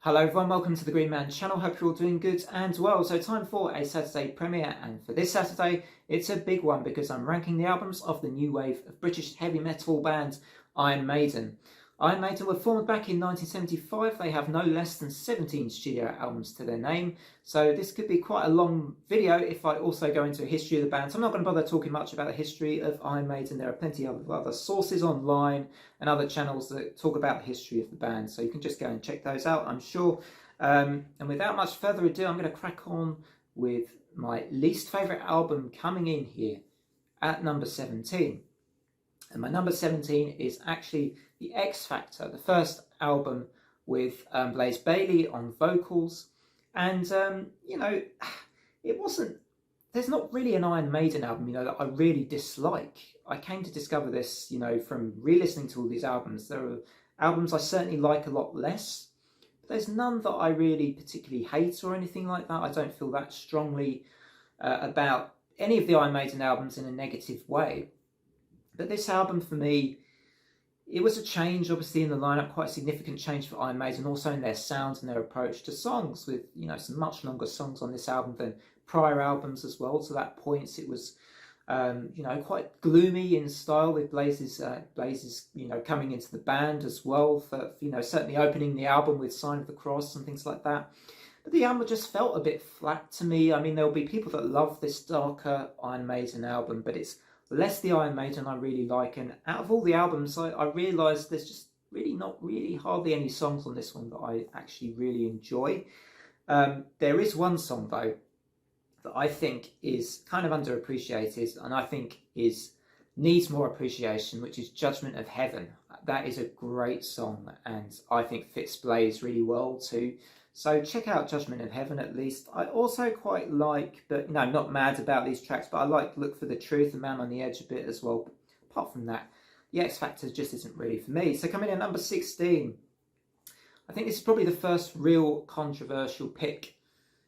Hello everyone, welcome to the Green Man channel. Hope you're all doing good and well. So time for a Saturday premiere, and for this Saturday it's a big one because I'm ranking the albums of the new wave of British heavy metal band Iron Maiden. Iron Maiden were formed back in 1975. They have no less than 17 studio albums to their name, so this could be quite a long video if I also go into a history of the band. So I'm not going to bother talking much about the history of Iron Maiden. There are plenty of other sources online and other channels that talk about the history of the band, so you can just go and check those out, I'm sure. And without much further ado, I'm going to crack on with my least favourite album coming in here at number 17. And my number 17 is actually The X Factor, the first album with Blaze Bayley on vocals. And, it wasn't, there's not really an Iron Maiden album, that I really dislike. I came to discover this, from re-listening to all these albums. There are albums I certainly like a lot less, but there's none that I really particularly hate or anything like that. I don't feel that strongly about any of the Iron Maiden albums in a negative way. But this album, for me, it was a change, obviously, in the lineup, quite a significant change for Iron Maiden, also in their sound and their approach to songs, with, some much longer songs on this album than prior albums as well. To that point, it was, quite gloomy in style, with Blaze's, coming into the band as well, for, certainly opening the album with Sign of the Cross and things like that. But the album just felt a bit flat to me. I mean, there'll be people that love this darker Iron Maiden album, but it's less the Iron Maiden I really like. And out of all the albums, I realised there's just hardly any songs on this one that I actually really enjoy. There is one song, though, that I think is kind of underappreciated and I think needs more appreciation, which is Judgment of Heaven. That is a great song and I think fits Blaze really well too. So check out Judgment of Heaven at least. I also quite like, but I'm not mad about these tracks, but I like Look for the Truth and Man on the Edge a bit as well. Apart from that, the X Factor just isn't really for me. So coming in at number 16, I think this is probably the first real controversial pick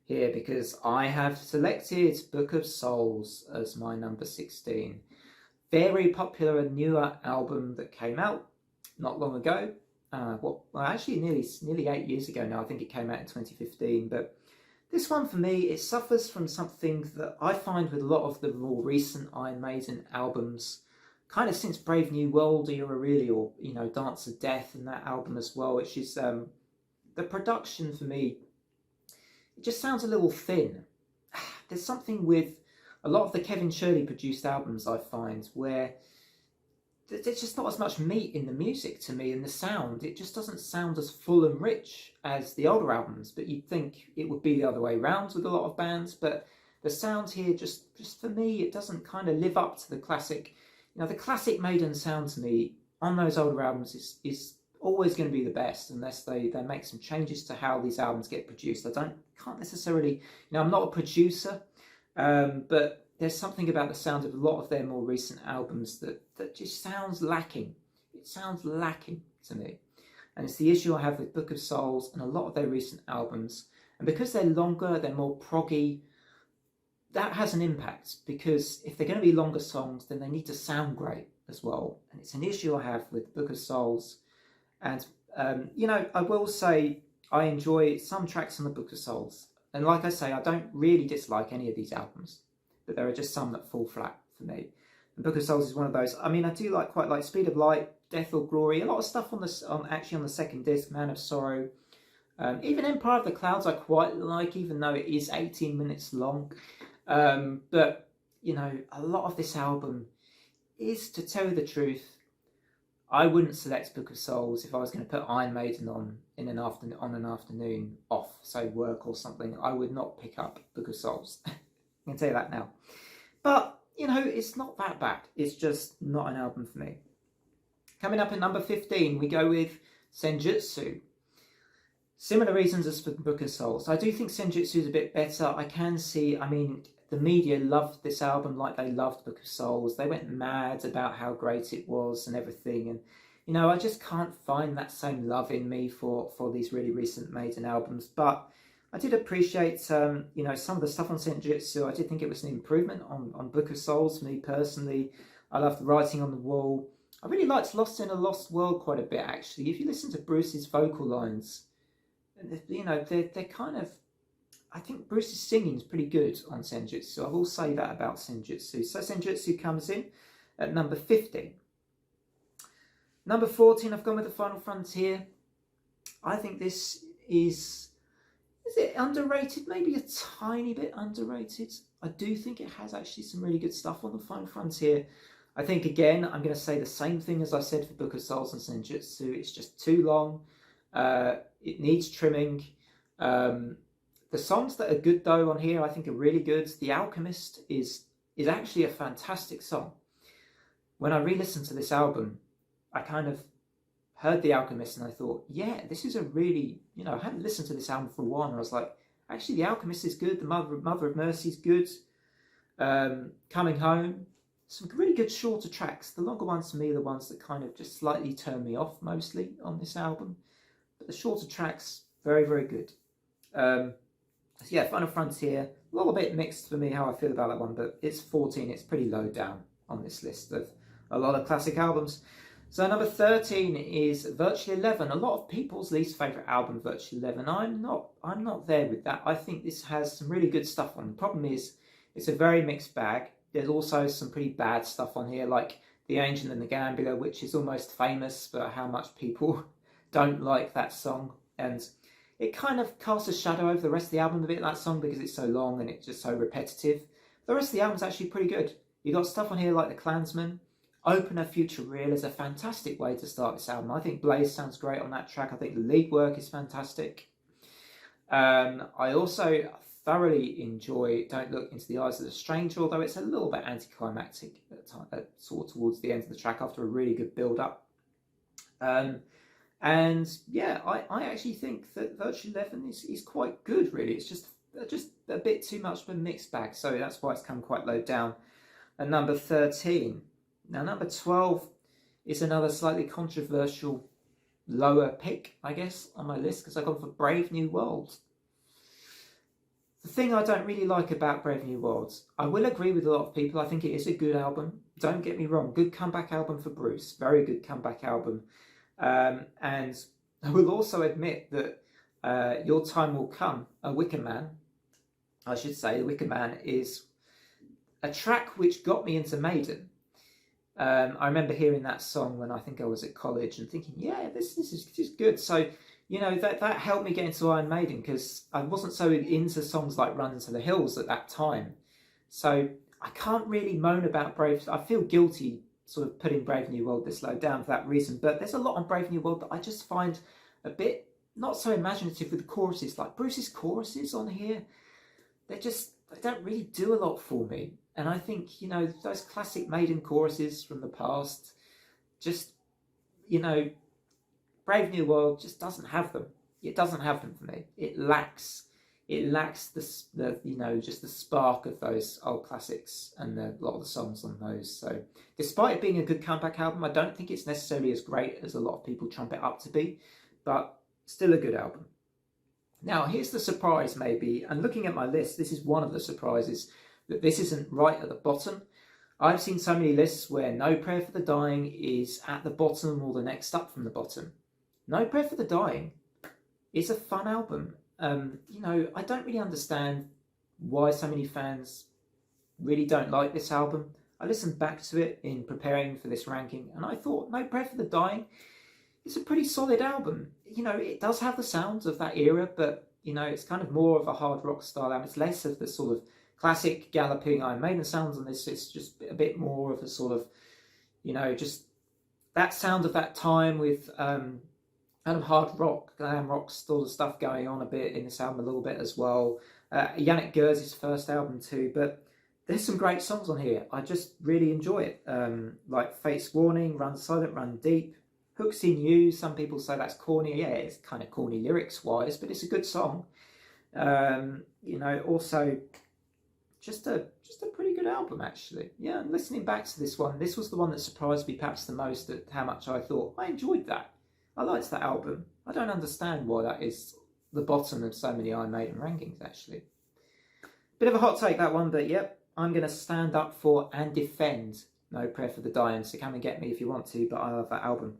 here, because I have selected Book of Souls as my number 16. Very popular and newer album that came out not long ago. Actually nearly 8 years ago now. I think it came out in 2015. But this one for me, it suffers from something that I find with a lot of the more recent Iron Maiden albums, kind of since Brave New World era really, or Dance of Death and that album as well, which is the production for me, it just sounds a little thin. There's something with a lot of the Kevin Shirley produced albums I find where there's just not as much meat in the music to me, and the sound, it just doesn't sound as full and rich as the older albums. But you'd think it would be the other way around with a lot of bands, but the sound here just for me, it doesn't kind of live up to the classic, the classic Maiden sound to me on those older albums is always going to be the best, unless they make some changes to how these albums get produced. Can't necessarily, I'm not a producer, but there's something about the sound of a lot of their more recent albums that just sounds lacking. It sounds lacking to me. And it's the issue I have with Book of Souls and a lot of their recent albums. And because they're longer, they're more proggy, that has an impact. Because if they're going to be longer songs, then they need to sound great as well. And it's an issue I have with Book of Souls. And, I will say I enjoy some tracks on the Book of Souls. And like I say, I don't really dislike any of these albums, but there are just some that fall flat for me. And Book of Souls is one of those. I mean, I do quite like Speed of Light, Death or Glory, a lot of stuff on the second disc, Man of Sorrow. Even Empire of the Clouds I quite like, even though it is 18 minutes long. But, a lot of this album is, to tell you the truth, I wouldn't select Book of Souls if I was going to put Iron Maiden on an afternoon off, say work or something. I would not pick up Book of Souls. I can tell you that now. But, it's not that bad. It's just not an album for me. Coming up at number 15, we go with Sinjutsu. Similar reasons as for Book of Souls. I do think Sinjutsu is a bit better. I can see, the media loved this album like they loved Book of Souls. They went mad about how great it was and everything. And, I just can't find that same love in me for these really recent Maiden albums. But I did appreciate, some of the stuff on Sinjutsu. I did think it was an improvement on Book of Souls, me personally. I loved Writing on the Wall. I really liked Lost in a Lost World quite a bit, actually. If you listen to Bruce's vocal lines, you know, they're kind of, I think Bruce's singing is pretty good on Sinjutsu. I will say that about Sinjutsu. So Sinjutsu comes in at number 15. Number 14, I've gone with The Final Frontier. I think this is it underrated? Maybe a tiny bit underrated. I do think it has actually some really good stuff on The Final Frontier. I think, again, I'm going to say the same thing as I said for Book of Souls and Sinjutsu. It's just too long. It needs trimming. The songs that are good, though, on here, I think are really good. The Alchemist is actually a fantastic song. When I re-listened to this album, I kind of heard The Alchemist and I thought, yeah, this is a really, you know, I hadn't listened to this album for a while, and I was like, actually, The Alchemist is good. The Mother of Mercy is good. Coming Home. Some really good shorter tracks. The longer ones, to me, are the ones that kind of just slightly turn me off mostly on this album. But the shorter tracks, very, very good. So yeah, Final Frontier, a little bit mixed for me how I feel about that one, but it's 14. It's pretty low down on this list of a lot of classic albums. So number 13 is Virtual 11. A lot of people's least favourite album, Virtual 11. I'm not there with that. I think this has some really good stuff on. The problem is it's a very mixed bag. There's also some pretty bad stuff on here, like The Angel and the Gambler, which is almost famous for how much people don't like that song. And it kind of casts a shadow over the rest of the album a bit, that song, because it's so long and it's just so repetitive. The rest of the album's actually pretty good. You got stuff on here like The Klansman. Opener Future Real is a fantastic way to start this album. I think Blaze sounds great on that track. I think the lead work is fantastic. I also thoroughly enjoy Don't Look Into the Eyes of the Stranger, although it's a little bit anticlimactic sort of towards the end of the track after a really good build-up. And yeah, I actually think that Virtual 11 is quite good, really. It's just a bit too much of a mixed bag, so that's why it's come quite low down. And number 13. Now, number 12 is another slightly controversial lower pick, I guess, on my list, because I've gone for Brave New World. The thing I don't really like about Brave New World, I will agree with a lot of people, I think it is a good album. Don't get me wrong, good comeback album for Bruce, very good comeback album. And I will also admit that Your Time Will Come, A Wicker Man, I should say, Wicker Man is a track which got me into Maiden. I remember hearing that song when I think I was at college and thinking, yeah, this is good. So, you know, that helped me get into Iron Maiden, because I wasn't so into songs like Run Into the Hills at that time. So I can't really moan about Brave. I feel guilty sort of putting Brave New World this low down for that reason. But there's a lot on Brave New World that I just find a bit not so imaginative with the choruses. Like Bruce's choruses on here, they don't really do a lot for me. And I think, you know, those classic Maiden choruses from the past, just, you know, Brave New World just doesn't have them. It doesn't have them for me. It lacks the you know, just the spark of those old classics and a lot of the songs on those. So despite it being a good comeback album, I don't think it's necessarily as great as a lot of people trump it up to be, but still a good album. Now, here's the surprise maybe, and looking at my list, this is one of the surprises, that this isn't right at the bottom. I've seen so many lists where No Prayer for the Dying is at the bottom or the next up from the bottom. No Prayer for the Dying is a fun album. You know, I don't really understand why so many fans really don't like this album. I listened back to it in preparing for this ranking, and I thought No Prayer for the Dying is a pretty solid album. You know, it does have the sounds of that era, but, you know, it's kind of more of a hard rock style album. It's less of the sort of classic galloping Iron Maiden sounds on this. It's just a bit more of a sort of, you know, just that sound of that time with kind of hard rock, glam rock sort of stuff going on a bit in this album a little bit as well. Yannick Gers's first album too, but there's some great songs on here. I just really enjoy it. Like Fate's Warning, Run Silent, Run Deep, Hooks in You. Some people say that's corny. Yeah, it's kind of corny lyrics wise, but it's a good song. You know, also just a pretty good album actually. Yeah, and listening back to this one, this was the one that surprised me perhaps the most at how much I thought I enjoyed that. I liked that album. I don't understand why that is the bottom of so many Iron Maiden rankings actually. Bit of a hot take that one, but yep, I'm going to stand up for and defend No Prayer for the Dying, so come and get me if you want to, but I love that album.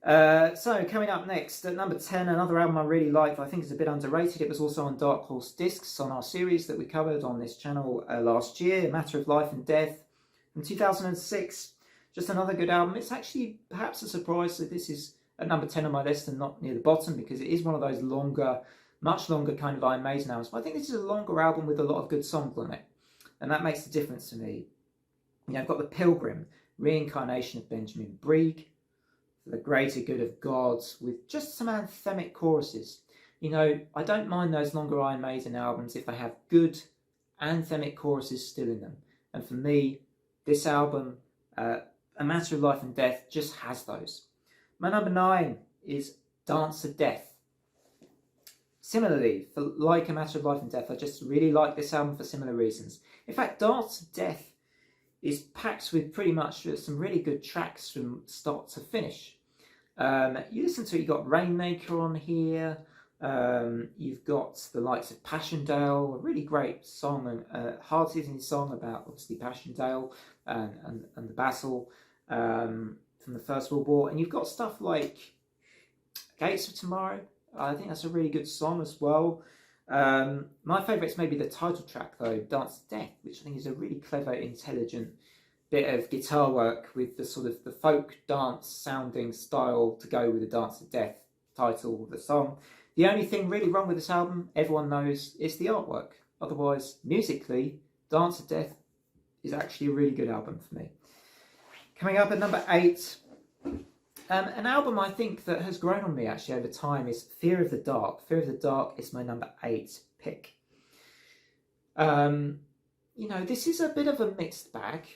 So coming up next, at number 10, another album I really like, I think it's a bit underrated. It was also on Dark Horse Discs on our series that we covered on this channel last year, A Matter of Life and Death from 2006. Just another good album. It's actually perhaps a surprise that this is at number 10 on my list and not near the bottom, because it is one of those longer, much longer kind of Iron Maiden albums. But I think this is a longer album with a lot of good songs on it, and that makes a difference to me. You know, I've got The Pilgrim, Reincarnation of Benjamin Brieg, For the Greater Good of God, with just some anthemic choruses. You know, I don't mind those longer Iron Maiden albums if they have good anthemic choruses still in them. And for me, this album, A Matter of Life and Death, just has those. My number 9 is Dance to Death. Similarly, for like A Matter of Life and Death, I just really like this album for similar reasons. In fact, Dance to Death is packed with pretty much some really good tracks from start to finish. You listen to it, you've got Rainmaker on here, you've got the likes of Passchendaele, a really great song, and a hard-hitting song about obviously Passchendaele and the battle from the First World War, and you've got stuff like Gates of Tomorrow. I think that's a really good song as well. My favourite is maybe the title track though, Dance to Death, which I think is a really clever, intelligent bit of guitar work with the sort of the folk dance sounding style to go with the Dance to Death title of the song. The only thing really wrong with this album, everyone knows, is the artwork. Otherwise, musically, Dance to Death is actually a really good album for me. Coming up at number 8, an album I think that has grown on me actually over time is Fear of the Dark. Fear of the Dark is my number 8 pick. You know, this is a bit of a mixed bag.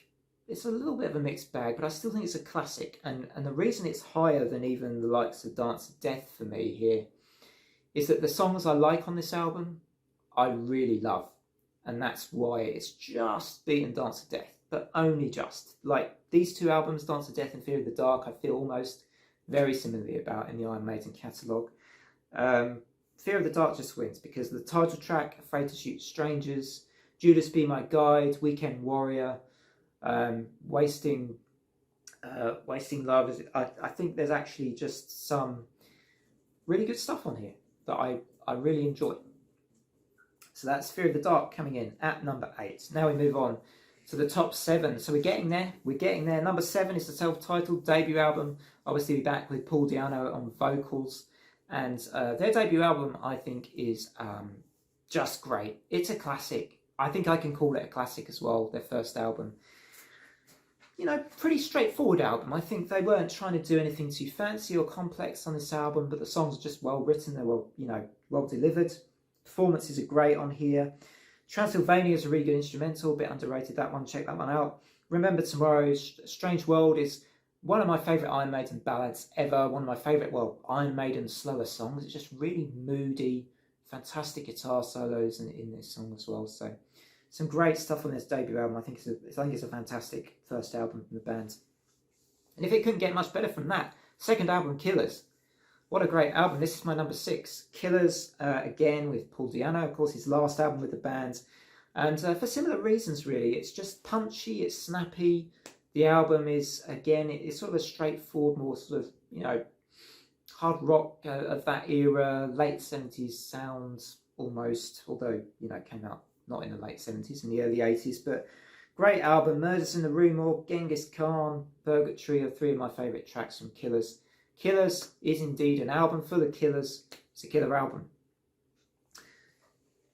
It's a little bit of a mixed bag, but I still think it's a classic. And the reason it's higher than even the likes of Dance to Death for me here is that the songs I like on this album, I really love. And that's why it's just beaten Dance to Death, but only just. Like these two albums, Dance to Death and Fear of the Dark, I feel almost very similarly about in the Iron Maiden catalogue. Fear of the Dark just wins because the title track, Afraid to Shoot Strangers, Judas Be My Guide, Weekend Warrior, Wasting Love. I think there's actually just some really good stuff on here that I really enjoy. So that's Fear of the Dark coming in at number 8. Now we move on to the top 7. So we're getting there. Number 7 is the self-titled debut album. Obviously we're back with Paul Di'Anno on vocals. And their debut album, I think, is just great. It's a classic. I think I can call it a classic as well, their first album. You know, pretty straightforward album. I think they weren't trying to do anything too fancy or complex on this album, but the songs are just well written. They're well delivered. Performances are great on here. Transylvania is a really good instrumental, a bit underrated, that one. Check that one out. Remember Tomorrow, Strange World is one of my favourite Iron Maiden ballads ever. One of my favourite, Iron Maiden slower songs. It's just really moody, fantastic guitar solos in this song as well. So some great stuff on this debut album. I think it's a fantastic first album from the band. And if it couldn't get much better from that, second album, Killers. What a great album. This is my number 6. Killers, again, with Paul Di'Anno, of course, his last album with the band. And for similar reasons, really. It's just punchy, it's snappy. The album is, again, it's sort of a straightforward, more sort of, hard rock of that era, late 70s sounds almost, although, it came out not in the late 70s, in the early 80s, but great album. Murders in the Rue Morgue, Genghis Khan, Purgatory are 3 of my favourite tracks from Killers. Killers is indeed an album full of killers. It's a killer album.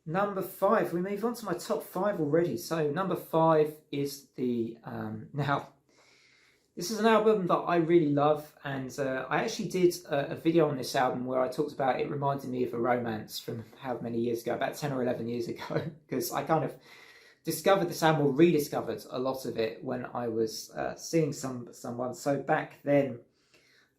Number 5, we move on to my top 5 already. So number 5 is the, now, this is an album that I really love, and I actually did a video on this album where I talked about it reminding me of a romance from how many years ago, about 10 or 11 years ago, because I kind of discovered this album, or rediscovered a lot of it when I was seeing someone. So back then,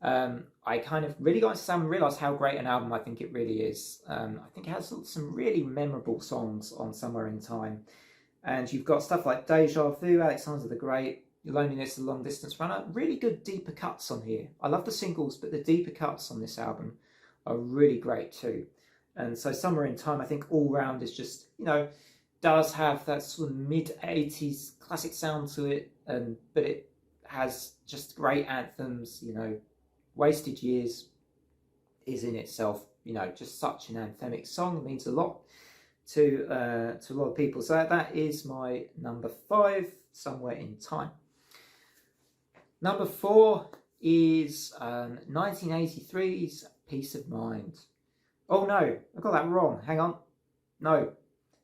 I kind of really got into this album and realised how great an album I think it really is. I think it has some really memorable songs on Somewhere in Time. And you've got stuff like Deja Vu, Alexander the Great, Your Loneliness, The Long Distance Runner. Really good deeper cuts on here. I love the singles, but the deeper cuts on this album are really great too. And so Somewhere in Time, I think all round is just, does have that sort of mid-80s classic sound to it, but it has just great anthems, Wasted Years is in itself, you know, just such an anthemic song. It means a lot to a lot of people. So that is my number 5, Somewhere in Time. Number 4 is 1983's Peace of Mind. Oh no, I got that wrong. Hang on. No.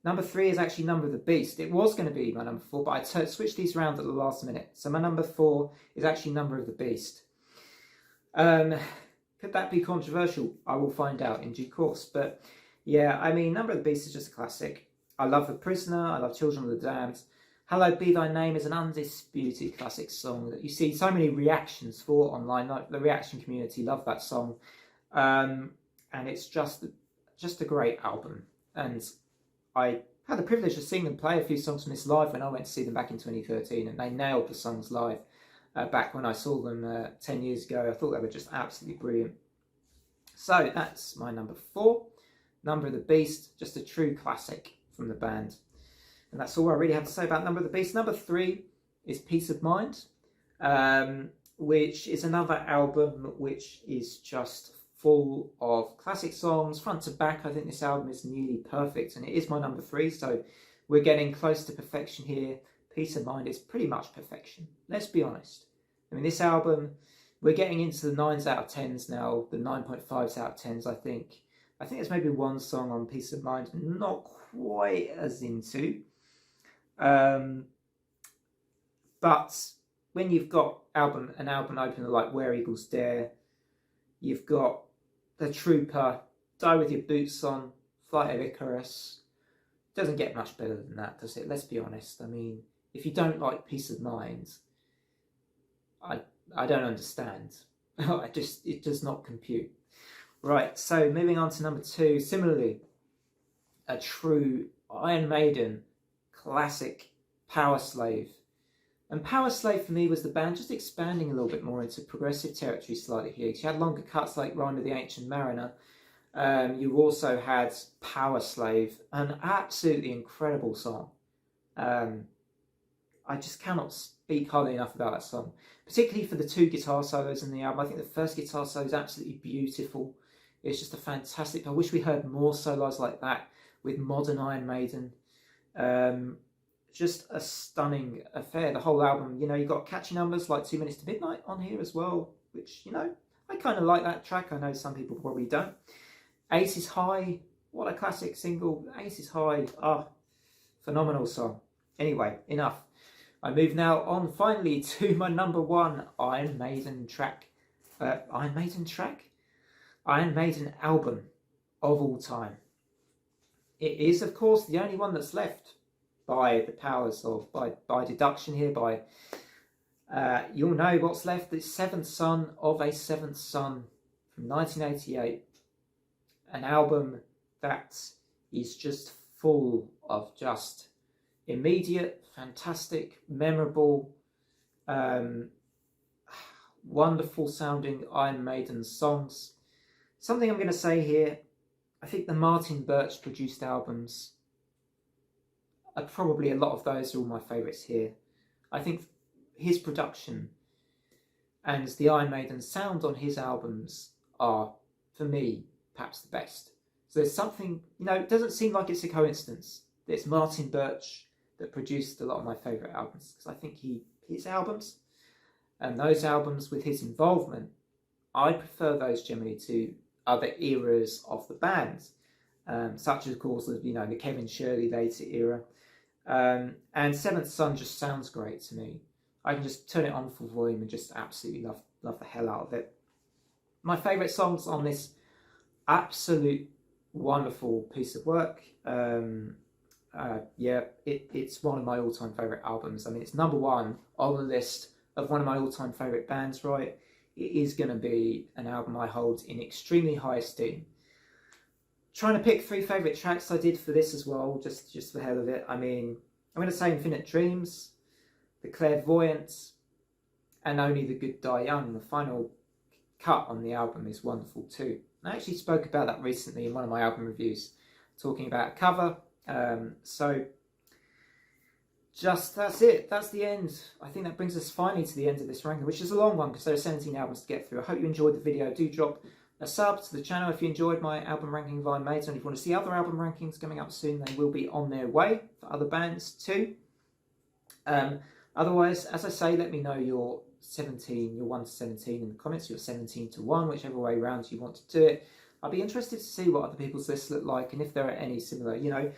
Number 3 is actually Number of the Beast. It was going to be my number 4, but I switched these around at the last minute. So my number 4 is actually Number of the Beast. Could that be controversial? I will find out in due course. But yeah, I mean, Number of the Beast is just a classic. I love The Prisoner. I love Children of the Damned. Hallowed Be Thy Name is an undisputed classic song that you see so many reactions for online. Like, the reaction community love that song. And it's just a great album. And I had the privilege of seeing them play a few songs from this live when I went to see them back in 2013, and they nailed the songs live back when I saw them 10 years ago. I thought they were just absolutely brilliant. So that's my number 4, Number of the Beast, just a true classic from the band. And that's all I really have to say about Number of the Beast. Number 3 is Peace of Mind, which is another album which is just full of classic songs, front to back. I think this album is nearly perfect, and it is my number 3, so we're getting close to perfection here. Peace of Mind is pretty much perfection, let's be honest. I mean, this album, we're getting into the 9s out of 10s now, the 9.5s out of 10s, I think. I think there's maybe one song on Peace of Mind I'm not quite as into. But when you've got an album opener like Where Eagles Dare, you've got The Trooper, Die With Your Boots On, Flight of Icarus. Doesn't get much better than that, does it? Let's be honest. I mean, if you don't like Peace of Mind, I don't understand. It does not compute. Right, so moving on to number 2. Similarly, a true Iron Maiden classic, Powerslave. And Powerslave for me was the band just expanding a little bit more into progressive territory slightly here. You had longer cuts like Rhyme of the Ancient Mariner. You also had Powerslave, an absolutely incredible song. I just cannot speak highly enough about that song, particularly for the 2 guitar solos in the album. I think the first guitar solo is absolutely beautiful. It's just a fantastic. I wish we heard more solos like that with modern Iron Maiden. Just a stunning affair. The whole album, you know, you've got catchy numbers like 2 Minutes to Midnight on here as well, which, you know, I kind of like that track. I know some people probably don't. Ace is High, what a classic single. Ace is High, phenomenal song. Anyway, enough. I move now on finally to my number 1 Iron Maiden track. Iron Maiden album of all time. It is, of course, the only one that's left by the powers of, by deduction here, you'll know what's left. The Seventh Son of a Seventh Son from 1988. An album that is just full of just immediate, fantastic, memorable, wonderful sounding Iron Maiden songs. Something I'm going to say here, I think the Martin Birch produced albums, probably a lot of those are all my favourites here. I think his production and the Iron Maiden sound on his albums are, for me, perhaps the best. So there's something, you know, it doesn't seem like it's a coincidence that it's Martin Birch that produced a lot of my favourite albums, because I think his albums, and those albums with his involvement, I prefer those generally to other eras of the band, such as, of course, you know, the Kevin Shirley later era. And Seventh Son just sounds great to me. I can just turn it on full volume and just absolutely love the hell out of it. My favourite songs on this absolute wonderful piece of work. Yeah, it's one of my all-time favourite albums. I mean, it's number 1 on the list of one of my all-time favourite bands, right? It is going to be an album I hold in extremely high esteem. Trying to pick 3 favourite tracks I did for this as well, just for the hell of it. I mean, I'm going to say Infinite Dreams, The Clairvoyant, and Only the Good Die Young. The final cut on the album is wonderful too. I actually spoke about that recently in one of my album reviews, talking about a cover. So that's it. That's the end. I think that brings us finally to the end of this ranking, which is a long one because there are 17 albums to get through. I hope you enjoyed the video. Do drop a sub to the channel if you enjoyed my album ranking of Iron Maiden. And if you want to see other album rankings coming up soon, they will be on their way for other bands too. Otherwise, as I say, let me know your 17, your 1 to 17 in the comments, your 17 to 1, whichever way around you want to do it. I'd be interested to see what other people's lists look like and if there are any similar, you know.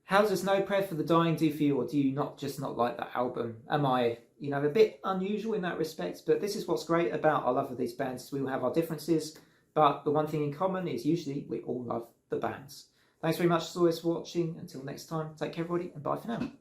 How does No Prayer for the Dying do for you, or do you just not like that album? Am I, you know, a bit unusual in that respect? But this is what's great about our love of these bands. We all have our differences, but the one thing in common is usually we all love the bands. Thanks very much as always for watching. Until next time, take care everybody, and bye for now.